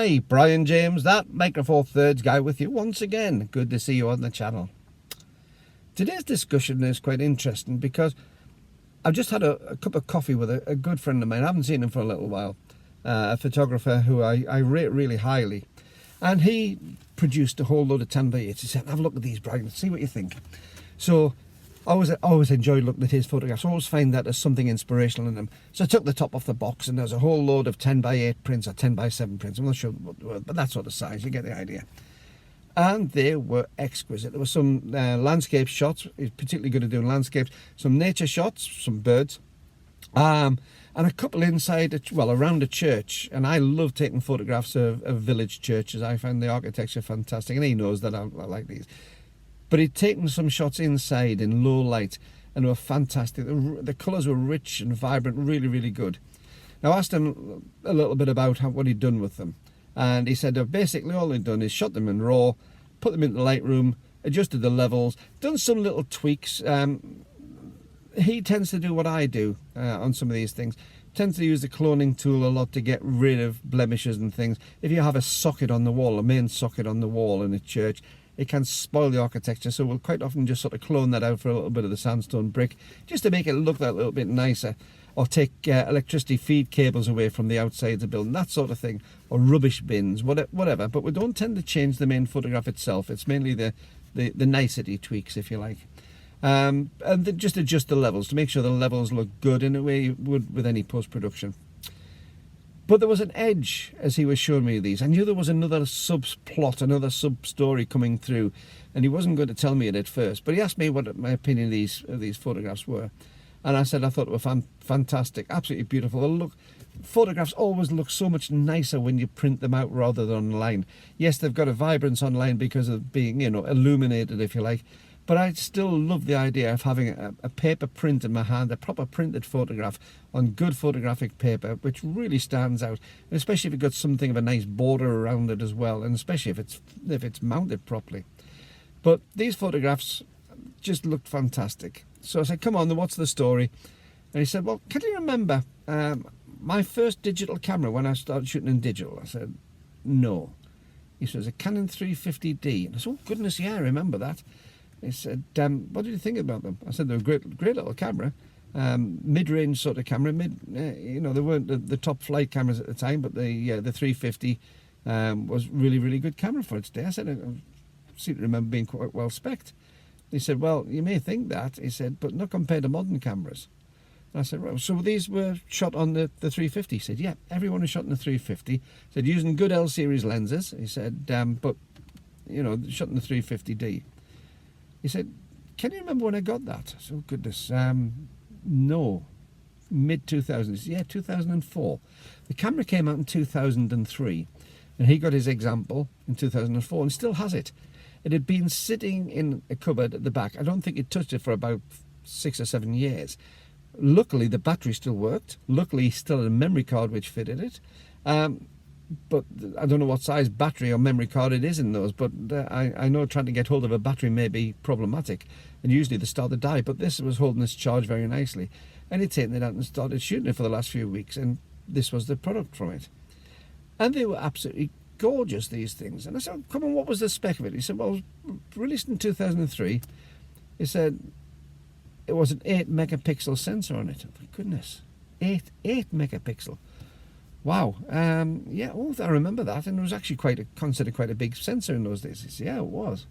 Hi, Brian James, that Micro Four Thirds guy with you once again. Good to see you on the channel. Today's discussion is quite interesting because I've just had a cup of coffee with a good friend of mine. I haven't seen him for a little while, a photographer who I rate really highly. And he produced a whole load of 10x8s. He said, have a look at these, Brian, see what you think. So I always enjoyed looking at his photographs. I always find that there's something inspirational in them. So I took the top off the box and there's a whole load of 10x8 prints or 10x7 prints. I'm not sure what, but that sort of size, you get the idea. And they were exquisite. There were some landscape shots. He's particularly good at doing landscapes. Some nature shots, some birds. And a couple inside, around a church. And I love taking photographs of village churches. I find the architecture fantastic. And he knows that I like these. But he'd taken some shots inside in low light, and they were fantastic. The colours were rich and vibrant, really, really good. Now, I asked him a little bit about what he'd done with them. And he said basically all he'd done is shot them in RAW, put them into Lightroom, adjusted the levels, done some little tweaks. He tends to do what I do on some of these things. Tends to use the cloning tool a lot to get rid of blemishes and things. If you have a socket on the wall, a main socket on the wall in a church, it can spoil the architecture, so we'll quite often just sort of clone that out for a little bit of the sandstone brick, just to make it look that little bit nicer, or take electricity feed cables away from the outside of the building, that sort of thing, or rubbish bins, whatever. But we don't tend to change the main photograph itself. It's mainly the nicety tweaks, if you like. And then just adjust the levels to make sure the levels look good in a way you would with any post-production. But there was an edge as he was showing me these. I knew there was another subplot, another sub-story coming through, and he wasn't going to tell me it at first. But he asked me what my opinion of these photographs were. And I said I thought they were fantastic, absolutely beautiful. Photographs always look so much nicer when you print them out rather than online. Yes, they've got a vibrance online because of being, illuminated, if you like. But I still love the idea of having a paper print in my hand, a proper printed photograph on good photographic paper, which really stands out, and especially if you've got something of a nice border around it as well, and especially if it's mounted properly. But these photographs just looked fantastic. So I said, come on, then what's the story? And he said, well, can you remember my first digital camera when I started shooting in digital? I said, no. He says, a Canon 350D. And I said, oh, goodness, yeah, I remember that. He said, what did you think about them? I said, they're a great little camera, mid-range sort of camera. They weren't the top flight cameras at the time, but the 350 was really, really good camera for its day. I said, I seem to remember being quite well spec'd. He said, well, you may think that, he said, but not compared to modern cameras. And I said, well, so these were shot on the 350? He said, yeah, everyone was shot on the 350. He said, using good L-series lenses. He said, but, shot in the 350D. He said, can you remember when I got that? I said, oh, goodness, no. Mid-2000s, yeah, 2004. The camera came out in 2003, and he got his example in 2004 and still has it. It had been sitting in a cupboard at the back. I don't think he'd touched it for about 6 or 7 years. Luckily, the battery still worked. Luckily, he still had a memory card which fitted it. But I don't know what size battery or memory card it is in those, but I know trying to get hold of a battery may be problematic, and usually they start to die, but this was holding its charge very nicely. And he'd taken it out and started shooting it for the last few weeks, and this was the product from it. And they were absolutely gorgeous, these things. And I said, come on, what was the spec of it? He said, well, it was released in 2003. He said it was an 8 megapixel sensor on it. Oh, my goodness, 8 megapixel. Wow, yeah, I remember that, and it was actually considered quite a big sensor in those days. He said, yeah, it was.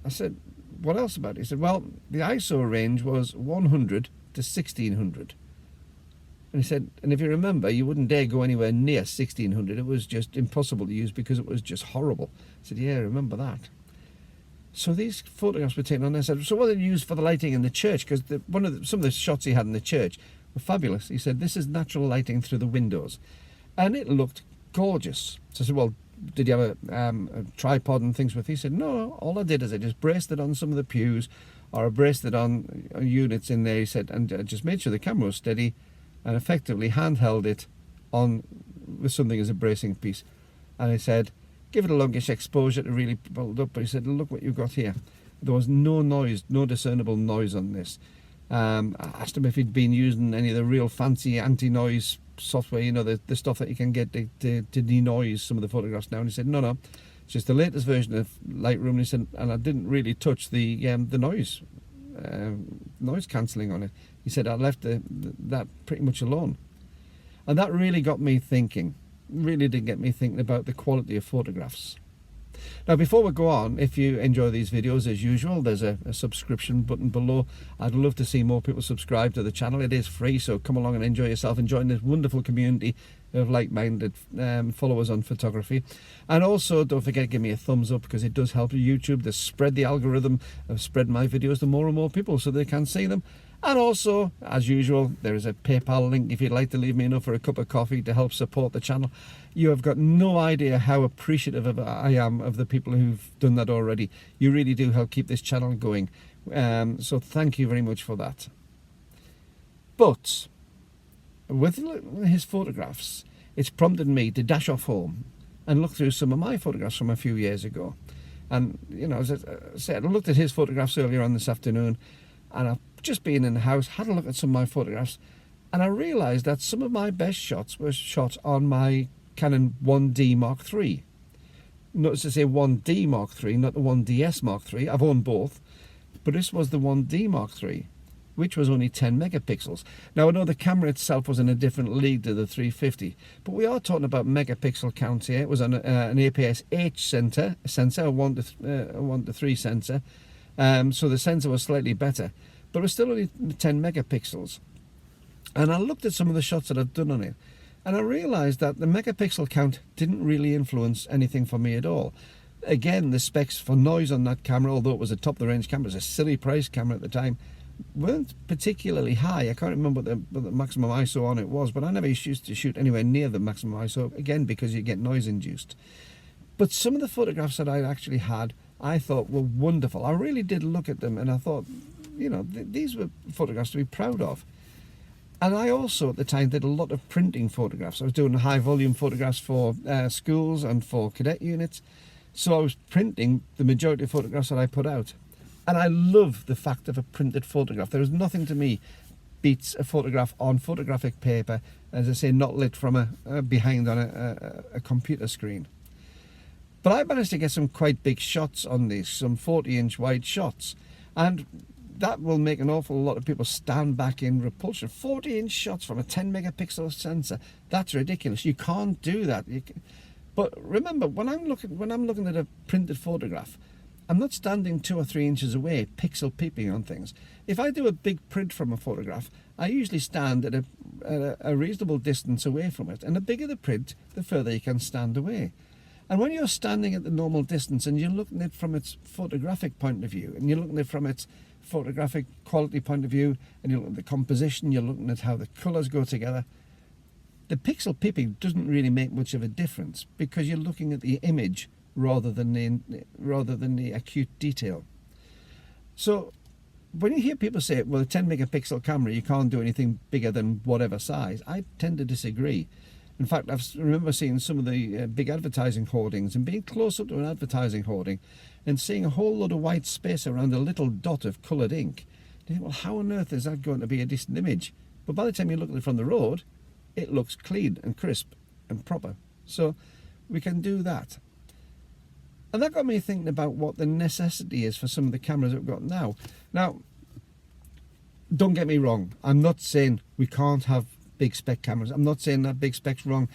I said, what else about it? He said, well, the ISO range was 100 to 1600. And he said, and if you remember, you wouldn't dare go anywhere near 1600. It was just impossible to use because it was just horrible. I said, yeah, I remember that. So these photographs were taken on. I said, so what did you use for the lighting in the church? Because some of the shots he had in the church were fabulous. He said, this is natural lighting through the windows. And it looked gorgeous. So I said, well, did you have a tripod and things with you? He said, no, all I did is I just braced it on some of the pews, or I braced it on units in there, he said, and I just made sure the camera was steady and effectively handheld it on with something as a bracing piece. And he said, give it a longish exposure to really build up. But he said, look what you've got here. There was no noise, no discernible noise on this. I asked him if he'd been using any of the real fancy anti-noise software, you know, the stuff that you can get to denoise some of the photographs now. And he said, no, it's just the latest version of Lightroom. And he said, and I didn't really touch the noise cancelling on it. He said I left that pretty much alone. And that really got me thinking, really did get me thinking about the quality of photographs. Now, before we go on, if you enjoy these videos, as usual, there's a subscription button below. I'd love to see more people subscribe to the channel. It is free, so come along and enjoy yourself and join this wonderful community of like-minded followers on photography. And also, don't forget to give me a thumbs up, because it does help YouTube to spread the algorithm of spread my videos to more and more people so they can see them. And also, as usual, there is a PayPal link if you'd like to leave me enough for a cup of coffee to help support the channel. You have got no idea how appreciative I am of the people who've done that already. You really do help keep this channel going. So thank you very much for that. But with his photographs, it's prompted me to dash off home and look through some of my photographs from a few years ago. And, you know, as I said, I looked at his photographs earlier on this afternoon, and I've just been in the house, had a look at some of my photographs, and I realised that some of my best shots were shot on my Canon 1D Mark III. Notice to say 1D Mark III, not the 1DS Mark III. I've owned both, but this was the 1D Mark III, which was only 10 megapixels. Now, I know the camera itself was in a different league to the 350, but we are talking about megapixel count here. It was on an APS-H sensor, a 1 to 3 sensor, so the sensor was slightly better, but it was still only 10 megapixels. And I looked at some of the shots that I've done on it, and I realised that the megapixel count didn't really influence anything for me at all. Again, the specs for noise on that camera, although it was a top-of-the-range camera, it was a silly price camera at the time, weren't particularly high. I can't remember what the maximum ISO on it was, but I never used to shoot anywhere near the maximum ISO, again, because you get noise induced. But some of the photographs that I actually had, I thought were wonderful. I really did look at them, and I thought, you know, these were photographs to be proud of. And I also, at the time, did a lot of printing photographs. I was doing high volume photographs for schools and for cadet units. So I was printing the majority of photographs that I put out. And I love the fact of a printed photograph. There is nothing to me beats a photograph on photographic paper, as I say, not lit from behind on a computer screen. But I managed to get some quite big shots on these, some 40-inch wide shots. And that will make an awful lot of people stand back in repulsion. 40-inch shots from a 10 megapixel sensor, that's ridiculous. You can't do that. But remember, when I'm looking at a printed photograph, I'm not standing 2 or 3 inches away, pixel peeping on things. If I do a big print from a photograph, I usually stand at a reasonable distance away from it. And the bigger the print, the further you can stand away. And when you're standing at the normal distance and you're looking at it from its photographic point of view, and you're looking at it from its photographic quality point of view, and you're looking at the composition, you're looking at how the colours go together, the pixel peeping doesn't really make much of a difference, because you're looking at the image rather than the acute detail. So when you hear people say, well, a 10 megapixel camera, you can't do anything bigger than whatever size, I tend to disagree. In fact, I remember seeing some of the big advertising hoardings and being close up to an advertising hoarding and seeing a whole lot of white space around a little dot of coloured ink. You think, well, how on earth is that going to be a decent image? But by the time you look at it from the road, it looks clean and crisp and proper. So we can do that. And that got me thinking about what the necessity is for some of the cameras that we've got now. Now, don't get me wrong. I'm not saying we can't have big spec cameras. I'm not saying that big spec's wrong.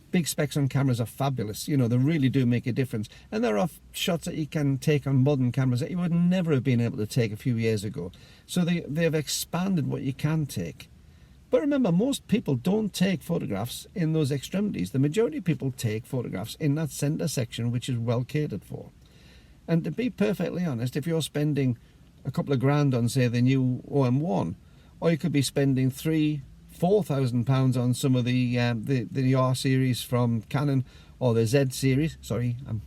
Big specs on cameras are fabulous. You know, they really do make a difference. And there are shots that you can take on modern cameras that you would never have been able to take a few years ago. So they've expanded what you can take. But remember, most people don't take photographs in those extremities. The majority of people take photographs in that centre section, which is well catered for. And to be perfectly honest, if you're spending a couple of grand on, say, the new OM1, or you could be spending £4,000 on some of the R series from Canon, or the Z series. Sorry, I'm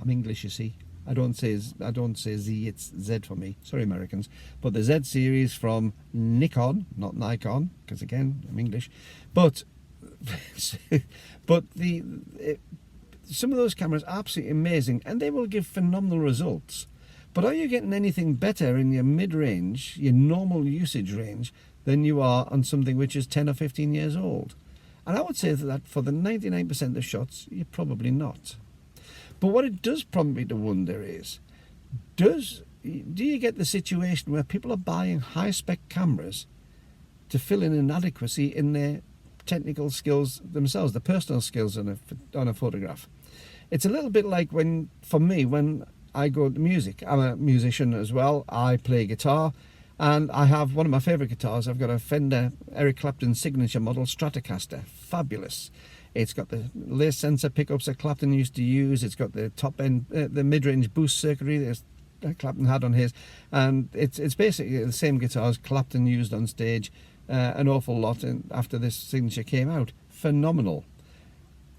English, you see. I don't say Z, it's Z for me. Sorry, Americans. But the Z series from Nikon, not Nikon, because again, I'm English. But some of those cameras are absolutely amazing, and they will give phenomenal results. But are you getting anything better in your mid-range, your normal usage range, than you are on something which is 10 or 15 years old. And I would say that for the 99% of shots, you're probably not. But what it does prompt me to wonder is, do you get the situation where people are buying high-spec cameras to fill in inadequacy in their technical skills themselves, the personal skills on a photograph? It's a little bit like for me, when I go to music. I'm a musician as well. I play guitar, and I have one of my favourite guitars. I've got a Fender Eric Clapton signature model Stratocaster. Fabulous. It's got the lace sensor pickups that Clapton used to use. It's got the top end, the mid-range boost circuitry that Clapton had on his, and it's basically the same guitars Clapton used on stage an awful lot after this signature came out. Phenomenal.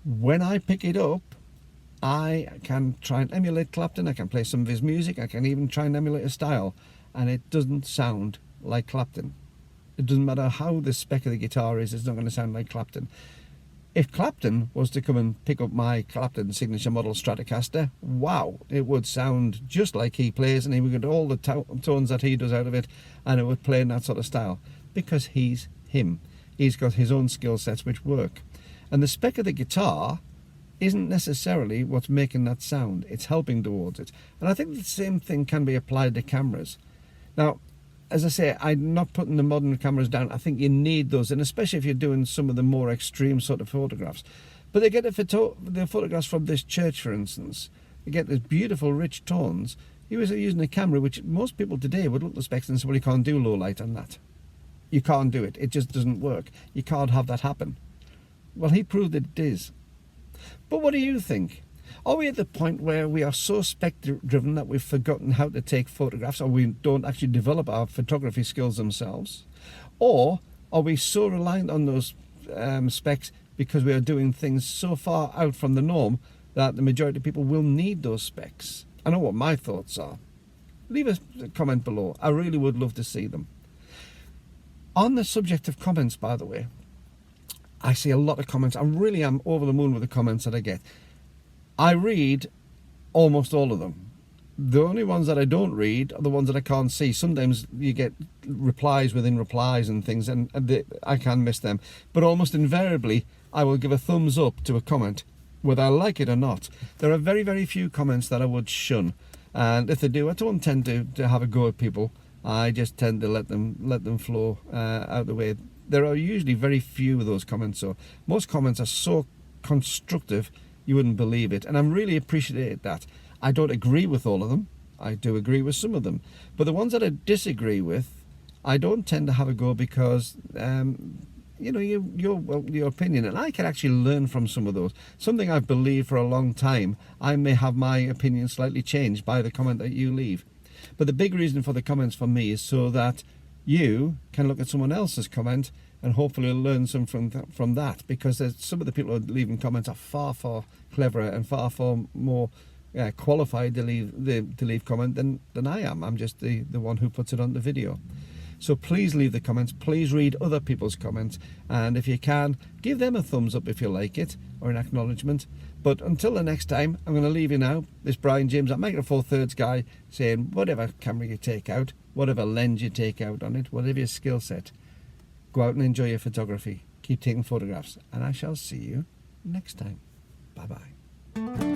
When I pick it up, I can try and emulate Clapton. I can play some of his music. I can even try and emulate a style, and it doesn't sound like Clapton. It doesn't matter how the spec of the guitar is, it's not going to sound like Clapton. If Clapton was to come and pick up my Clapton signature model Stratocaster, wow, it would sound just like he plays, and he would get all the tones that he does out of it, and it would play in that sort of style, because he's him. He's got his own skill sets which work. And the spec of the guitar isn't necessarily what's making that sound, it's helping towards it. And I think the same thing can be applied to cameras. Now, as I say, I'm not putting the modern cameras down. I think you need those, and especially if you're doing some of the more extreme sort of photographs. But they get the photographs from this church, for instance. You get these beautiful, rich tones. He was using a camera which most people today would look at the specs and say, well, you can't do low light on that. You can't do it. It just doesn't work. You can't have that happen. Well, he proved that it is. But what do you think? Are we at the point where we are so spec-driven that we've forgotten how to take photographs, or we don't actually develop our photography skills themselves? Or are we so reliant on those specs because we are doing things so far out from the norm that the majority of people will need those specs? I know what my thoughts are. Leave a comment below. I really would love to see them. On the subject of comments, by the way, I see a lot of comments. I really am over the moon with the comments that I get. I read almost all of them. The only ones that I don't read are the ones that I can't see. Sometimes you get replies within replies and things, and I can miss them. But almost invariably, I will give a thumbs up to a comment, whether I like it or not. There are very, very few comments that I would shun. And if they do, I don't tend to have a go at people. I just tend to let them flow out the way. There are usually very few of those comments. So most comments are so constructive, you wouldn't believe it, and I'm really appreciative that. I don't agree with all of them. I do agree with some of them, but the ones that I disagree with, I don't tend to have a go because you know, your opinion, and I can actually learn from some of those. Something I've believed for a long time, I may have my opinion slightly changed by the comment that you leave. But the big reason for the comments for me is so that you can look at someone else's comment and hopefully learn some from that, because some of the people who are leaving comments are far cleverer and far more qualified to leave comment than I am. I'm just the one who puts it on the video. So please leave the comments, please read other people's comments, and if you can, give them a thumbs up if you like it, or an acknowledgement. But until the next time, I'm going to leave you now. This Brian James, that Micro Four Thirds guy, saying whatever camera you take out, whatever lens you take out on it, whatever your skill set, go out and enjoy your photography. Keep taking photographs, and I shall see you next time. Bye-bye.